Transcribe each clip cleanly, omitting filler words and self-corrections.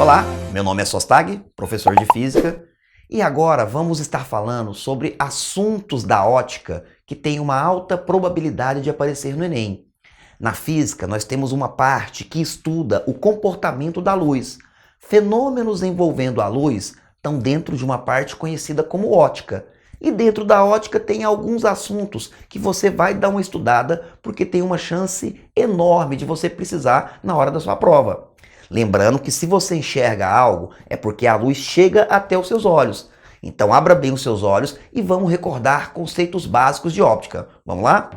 Olá, meu nome é Sostag, professor de Física, e agora vamos estar falando sobre assuntos da ótica que têm uma alta probabilidade de aparecer no Enem. Na física, nós temos uma parte que estuda o comportamento da luz. Fenômenos envolvendo a luz estão dentro de uma parte conhecida como ótica. E dentro da ótica tem alguns assuntos que você vai dar uma estudada porque tem uma chance enorme de você precisar na hora da sua prova. Lembrando que se você enxerga algo, é porque a luz chega até os seus olhos. Então abra bem os seus olhos e vamos recordar conceitos básicos de óptica. Vamos lá?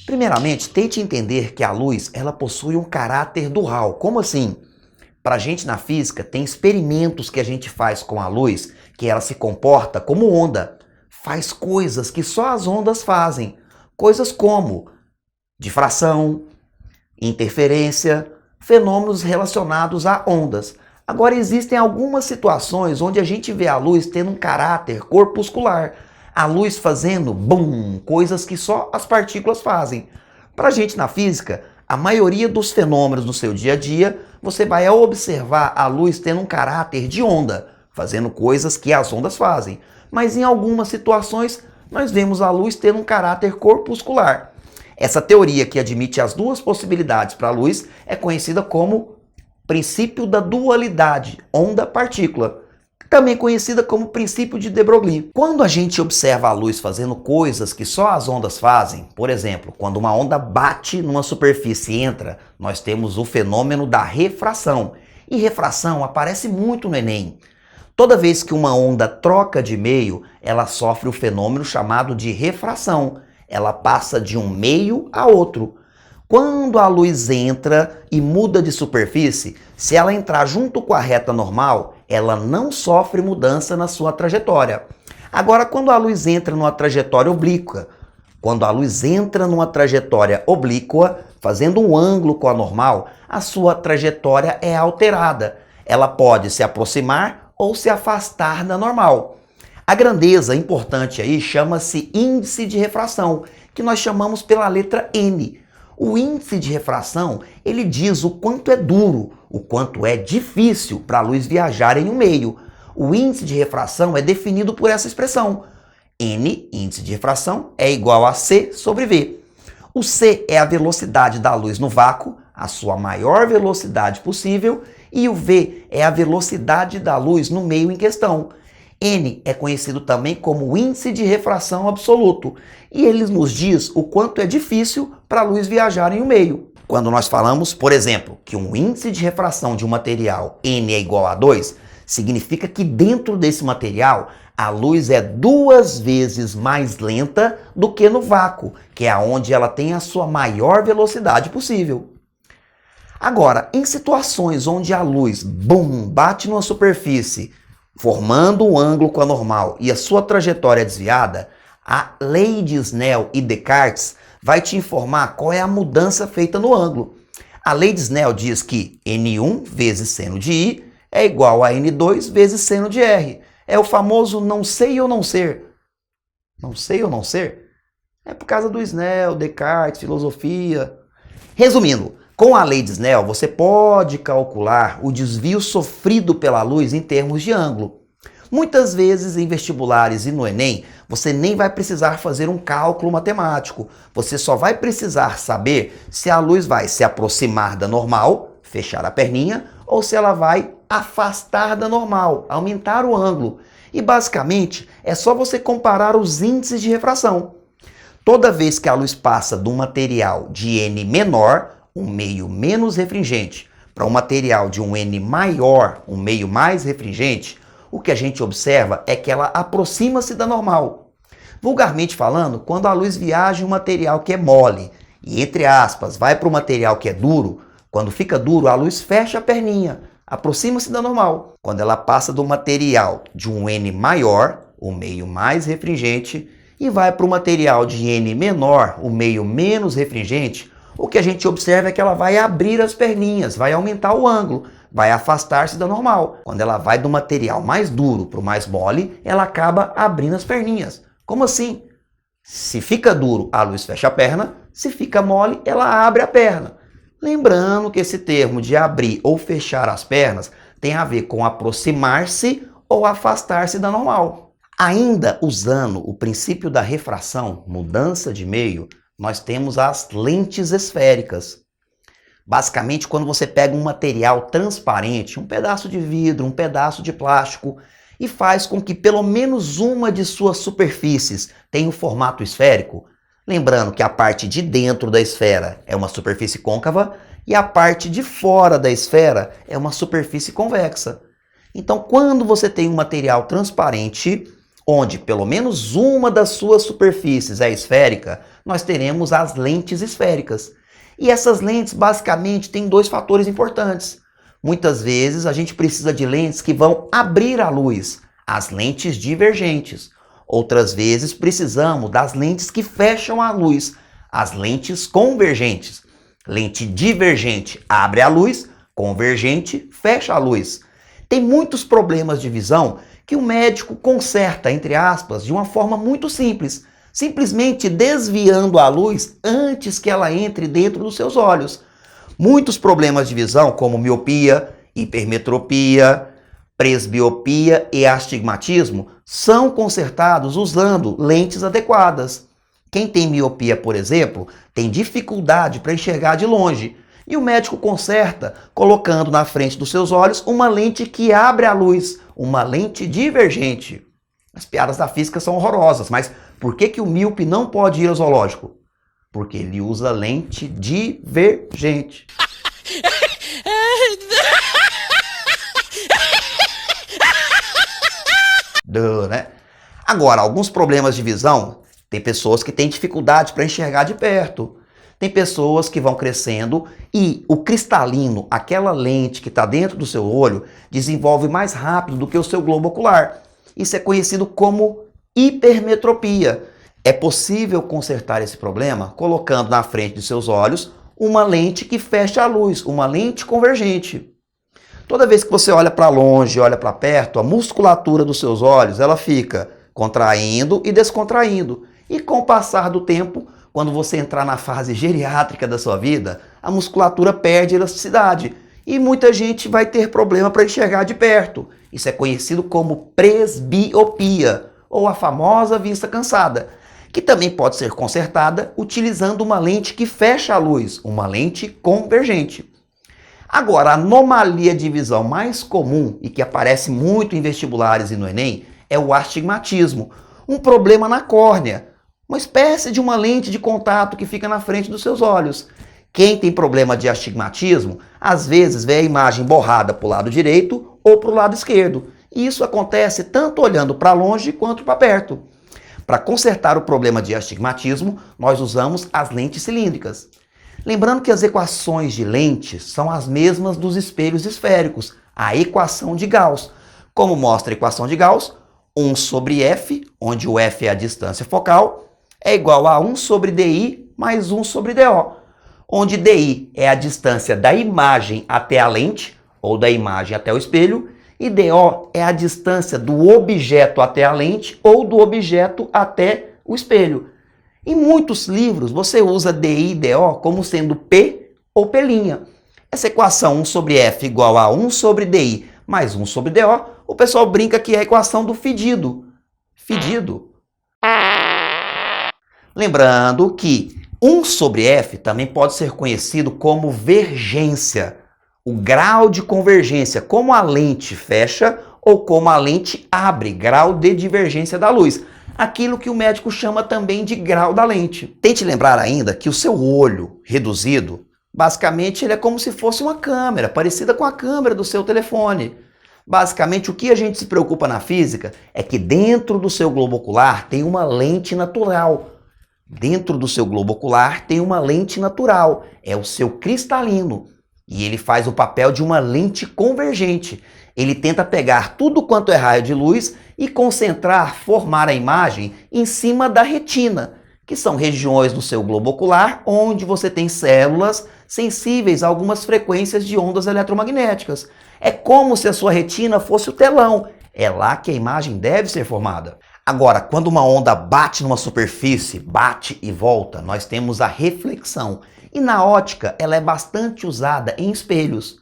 Primeiramente, tente entender que a luz ela possui um caráter dual. Como assim? Para a gente na física, tem experimentos que a gente faz com a luz que ela se comporta como onda. Faz coisas que só as ondas fazem. Coisas como difração, interferência, fenômenos relacionados a ondas. Agora, existem algumas situações onde a gente vê a luz tendo um caráter corpuscular. A luz fazendo bum, coisas que só as partículas fazem. Para a gente na física, a maioria dos fenômenos no seu dia a dia, você vai observar a luz tendo um caráter de onda, fazendo coisas que as ondas fazem. Mas em algumas situações, nós vemos a luz tendo um caráter corpuscular. Essa teoria que admite as duas possibilidades para a luz é conhecida como princípio da dualidade onda-partícula, também conhecida como princípio de de Broglie. Quando a gente observa a luz fazendo coisas que só as ondas fazem, por exemplo, quando uma onda bate numa superfície e entra, nós temos o fenômeno da refração. E refração aparece muito no Enem. Toda vez que uma onda troca de meio, ela sofre o fenômeno chamado de refração. Ela passa de um meio a outro. Quando a luz entra e muda de superfície, se ela entrar junto com a reta normal, ela não sofre mudança na sua trajetória. Agora, quando a luz entra numa trajetória oblíqua, fazendo um ângulo com a normal, a sua trajetória é alterada. Ela pode se aproximar ou se afastar da normal. A grandeza importante aí chama-se índice de refração, que nós chamamos pela letra N. O índice de refração, ele diz o quanto é duro, o quanto é difícil para a luz viajar em um meio. O índice de refração é definido por essa expressão. N, índice de refração, é igual a C sobre V. O C é a velocidade da luz no vácuo, a sua maior velocidade possível, e o V é a velocidade da luz no meio em questão. N é conhecido também como índice de refração absoluto, e ele nos diz o quanto é difícil para a luz viajar em um meio. Quando nós falamos, por exemplo, que um índice de refração de um material N é igual a 2, significa que dentro desse material a luz é 2 vezes mais lenta do que no vácuo, que é onde ela tem a sua maior velocidade possível. Agora, em situações onde a luz bate numa superfície, formando um ângulo com a normal e a sua trajetória é desviada, a lei de Snell e Descartes vai te informar qual é a mudança feita no ângulo. A lei de Snell diz que N1 vezes seno de I é igual a N2 vezes seno de R. É o famoso não sei ou não ser. Não sei ou não ser? É por causa do Snell, Descartes, filosofia. Resumindo, com a lei de Snell, você pode calcular o desvio sofrido pela luz em termos de ângulo. Muitas vezes em vestibulares e no Enem, você nem vai precisar fazer um cálculo matemático. Você só vai precisar saber se a luz vai se aproximar da normal, fechar a perninha, ou se ela vai afastar da normal, aumentar o ângulo. E basicamente, é só você comparar os índices de refração. Toda vez que a luz passa de um material de N menor, um meio menos refringente, para um material de um N maior, um meio mais refringente, o que a gente observa é que ela aproxima-se da normal. Vulgarmente falando, quando a luz viaja em um material que é mole e, entre aspas, vai para o material que é duro, quando fica duro, a luz fecha a perninha, aproxima-se da normal. Quando ela passa do material de um N maior, o meio mais refringente, e vai para o material de N menor, o meio menos refringente, o que a gente observa é que ela vai abrir as perninhas, vai aumentar o ângulo, vai afastar-se da normal. Quando ela vai do material mais duro para o mais mole, ela acaba abrindo as perninhas. Como assim? Se fica duro, a luz fecha a perna. Se fica mole, ela abre a perna. Lembrando que esse termo de abrir ou fechar as pernas tem a ver com aproximar-se ou afastar-se da normal. Ainda usando o princípio da refração, mudança de meio, nós temos as lentes esféricas. Basicamente, quando você pega um material transparente, um pedaço de vidro, um pedaço de plástico, e faz com que pelo menos uma de suas superfícies tenha um formato esférico, lembrando que a parte de dentro da esfera é uma superfície côncava e a parte de fora da esfera é uma superfície convexa. Então, quando você tem um material transparente, onde pelo menos uma das suas superfícies é esférica, nós teremos as lentes esféricas. E essas lentes basicamente têm dois fatores importantes. Muitas vezes a gente precisa de lentes que vão abrir a luz, as lentes divergentes. Outras vezes precisamos das lentes que fecham a luz, as lentes convergentes. Lente divergente abre a luz, convergente fecha a luz. Tem muitos problemas de visão que o médico conserta, entre aspas, de uma forma muito simples, simplesmente desviando a luz antes que ela entre dentro dos seus olhos. Muitos problemas de visão, como miopia, hipermetropia, presbiopia e astigmatismo, são consertados usando lentes adequadas. Quem tem miopia, por exemplo, tem dificuldade para enxergar de longe. E o médico conserta colocando na frente dos seus olhos uma lente que abre a luz, uma lente divergente. As piadas da física são horrorosas, mas por que o míope não pode ir ao zoológico? Porque ele usa lente divergente. Né? Agora, alguns problemas de visão, tem pessoas que têm dificuldade para enxergar de perto. Tem pessoas que vão crescendo e o cristalino, aquela lente que está dentro do seu olho, desenvolve mais rápido do que o seu globo ocular. Isso é conhecido como hipermetropia. É possível consertar esse problema colocando na frente de seus olhos uma lente que fecha a luz, uma lente convergente. Toda vez que você olha para longe, olha para perto, a musculatura dos seus olhos ela fica contraindo e descontraindo. E com o passar do tempo, quando você entrar na fase geriátrica da sua vida, a musculatura perde elasticidade e muita gente vai ter problema para enxergar de perto. Isso é conhecido como presbiopia, ou a famosa vista cansada, que também pode ser consertada utilizando uma lente que fecha a luz, uma lente convergente. Agora, a anomalia de visão mais comum e que aparece muito em vestibulares e no Enem é o astigmatismo, um problema na córnea, uma espécie de uma lente de contato que fica na frente dos seus olhos. Quem tem problema de astigmatismo, às vezes vê a imagem borrada para o lado direito ou para o lado esquerdo. E isso acontece tanto olhando para longe quanto para perto. Para consertar o problema de astigmatismo, nós usamos as lentes cilíndricas. Lembrando que as equações de lentes são as mesmas dos espelhos esféricos, a equação de Gauss. Como mostra a equação de Gauss, 1 sobre f, onde o f é a distância focal, é igual a 1 sobre di mais 1 sobre do, onde di é a distância da imagem até a lente, ou da imagem até o espelho, e do é a distância do objeto até a lente, ou do objeto até o espelho. Em muitos livros você usa di e do como sendo p ou p'. Essa equação 1 sobre f igual a 1 sobre di mais 1 sobre do, o pessoal brinca que é a equação do fedido. Fedido. Lembrando que 1 sobre f também pode ser conhecido como vergência, o grau de convergência, como a lente fecha ou como a lente abre, grau de divergência da luz. Aquilo que o médico chama também de grau da lente. Tente lembrar ainda que o seu olho reduzido, basicamente ele é como se fosse uma câmera, parecida com a câmera do seu telefone. Basicamente, o que a gente se preocupa na física é que dentro do seu globo ocular tem uma lente natural. Dentro do seu globo ocular tem uma lente natural, é o seu cristalino. E ele faz o papel de uma lente convergente. Ele tenta pegar tudo quanto é raio de luz e concentrar, formar a imagem em cima da retina, que são regiões do seu globo ocular onde você tem células sensíveis a algumas frequências de ondas eletromagnéticas. É como se a sua retina fosse o telão. É lá que a imagem deve ser formada. Agora, quando uma onda bate numa superfície, bate e volta, nós temos a reflexão. E na ótica, ela é bastante usada em espelhos.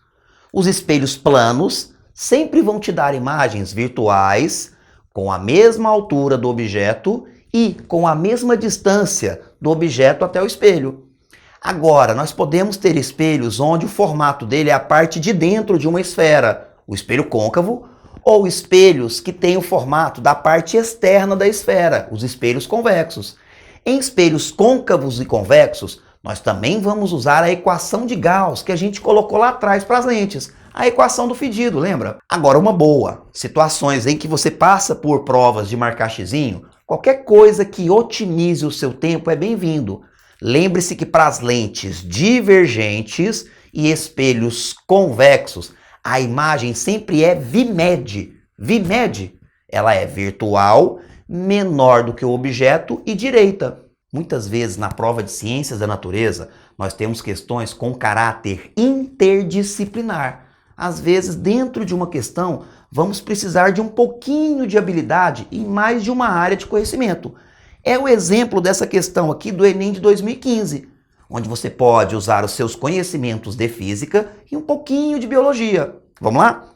Os espelhos planos sempre vão te dar imagens virtuais com a mesma altura do objeto e com a mesma distância do objeto até o espelho. Agora, nós podemos ter espelhos onde o formato dele é a parte de dentro de uma esfera, o espelho côncavo, ou espelhos que têm o formato da parte externa da esfera, os espelhos convexos. Em espelhos côncavos e convexos, nós também vamos usar a equação de Gauss que a gente colocou lá atrás para as lentes, a equação do fedido, lembra? Agora, uma boa, situações em que você passa por provas de marcar xizinho, qualquer coisa que otimize o seu tempo é bem-vindo. Lembre-se que para as lentes divergentes e espelhos convexos, a imagem sempre é VMED. VMED, ela é virtual, menor do que o objeto e direita. Muitas vezes na prova de ciências da natureza, nós temos questões com caráter interdisciplinar. Às vezes, dentro de uma questão, vamos precisar de um pouquinho de habilidade em mais de uma área de conhecimento. É o exemplo dessa questão aqui do Enem de 2015, onde você pode usar os seus conhecimentos de física e um pouquinho de biologia. Vamos lá?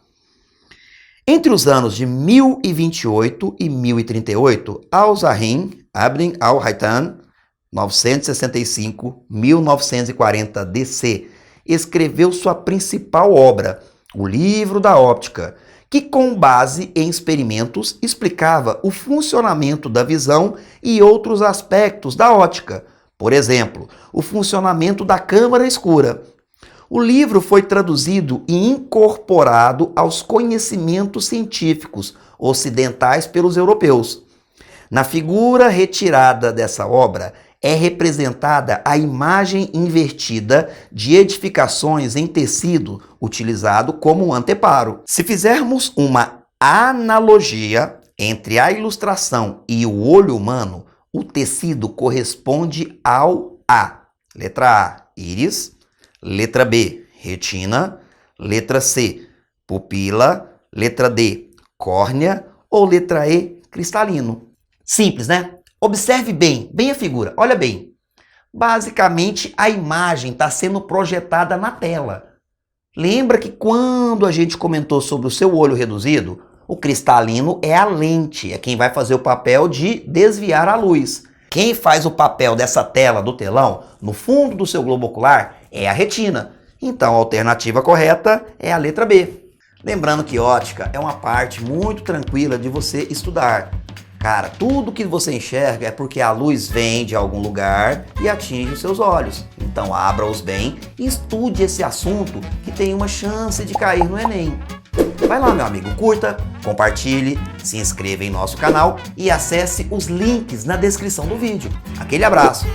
Entre os anos de 1028 e 1038, Al-Zahrin Ibn al-Haytham, 965-1940 DC, escreveu sua principal obra, o Livro da Óptica, que com base em experimentos explicava o funcionamento da visão e outros aspectos da ótica. Por exemplo, o funcionamento da câmara escura. O livro foi traduzido e incorporado aos conhecimentos científicos ocidentais pelos europeus. Na figura retirada dessa obra é representada a imagem invertida de edificações em tecido utilizado como anteparo. Se fizermos uma analogia entre a ilustração e o olho humano, o tecido corresponde ao A. Letra A, íris. Letra B, retina. Letra C, pupila. Letra D, córnea. Ou letra E, cristalino. Simples, né? Observe bem a figura. Olha bem. Basicamente, a imagem está sendo projetada na tela. Lembra que quando a gente comentou sobre o seu olho reduzido, o cristalino é a lente, é quem vai fazer o papel de desviar a luz. Quem faz o papel dessa tela do telão, no fundo do seu globo ocular, é a retina. Então, a alternativa correta é a letra B. Lembrando que ótica é uma parte muito tranquila de você estudar. Cara, tudo que você enxerga é porque a luz vem de algum lugar e atinge os seus olhos. Então abra-os bem e estude esse assunto que tem uma chance de cair no Enem. Vai lá, meu amigo, curta, compartilhe, se inscreva em nosso canal e acesse os links na descrição do vídeo. Aquele abraço!